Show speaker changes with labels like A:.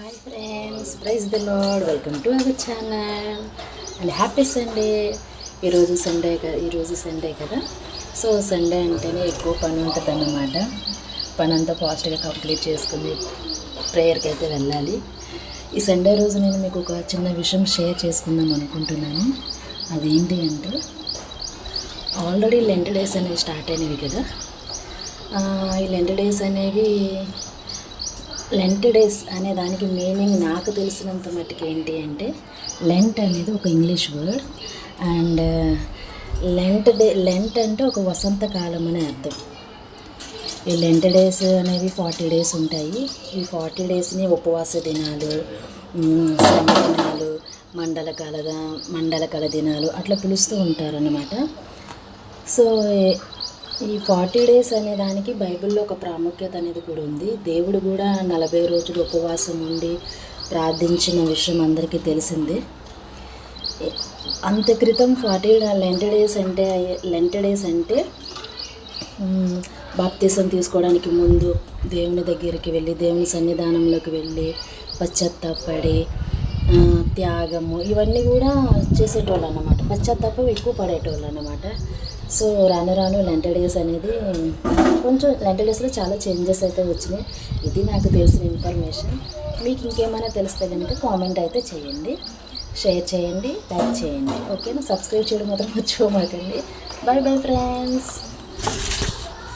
A: Hi friends, praise the Lord. Welcome to our channel and happy Sunday. ఈరోజు Sunday కదా. So Sunday అంటేనే ఎక్కువ పని ఉంటుంది అన్నమాట. పని అంతా ఫాస్ట్గా కంప్లీట్ చేసుకుని ప్రేయర్కి అయితే వెళ్ళాలి. ఈ సండే రోజు నేను మీకు ఒక చిన్న విషయం షేర్ చేసుకుందాం అనుకుంటున్నాను. అదేంటి అంటే, ఆల్రెడీ లెంట్ డేస్ అనేవి స్టార్ట్ అయినవి కదా. ఈ లెంట్ డేస్ అనేవి లెంట్ డేస్ అనే దానికి మీనింగ్ నాకు తెలిసినంత మట్టుకు ఏంటి అంటే, లెంట్ అనేది ఒక ఇంగ్లీష్ వర్డ్ అండ్ లెంట్ అంటే ఒక వసంతకాలం అనే అర్థం. ఈ లెంట్ డేస్ అనేవి 40 డేస్ ఉంటాయి. ఈ 40 డేస్ని ఉపవాస దినాలు, శ్రమ దినాలు, మండలకాల దినాలు అట్లా పిలుస్తూ ఉంటారన్నమాట. సో ఈ 40 డేస్ అనే దానికి బైబిల్లో ఒక ప్రాముఖ్యత అనేది కూడా ఉంది. దేవుడు కూడా 40 రోజులు ఉపవాసం ఉండి ప్రార్థించిన విషయం అందరికీ తెలిసిందే. అంత క్రితం 40 లెంట్ డేస్ అంటే బాప్తిసం తీసుకోవడానికి ముందు దేవుని దగ్గరికి వెళ్ళి, దేవుని సన్నిధానంలోకి వెళ్ళి పశ్చాత్తాపడి త్యాగము ఇవన్నీ కూడా చేసేటోళ్ళు అన్నమాట. పశ్చాత్తాపం ఎక్కువ పడేటోళ్ళు అన్నమాట. సో రాను లెంట్ డేస్ అనేది కొంచెం లెంట్ డేస్లో చాలా చేంజెస్ అయితే వచ్చినాయి. ఇది నాకు తెలిసిన ఇన్ఫర్మేషన్. మీకు ఇంకేమైనా తెలిస్తే కనుక కామెంట్ అయితే చేయండి, షేర్ చేయండి, లైక్ చేయండి. ఓకేనా? సబ్స్క్రైబ్ చేయడం మాత్రం మర్చిపోమాకండి. By bye friends.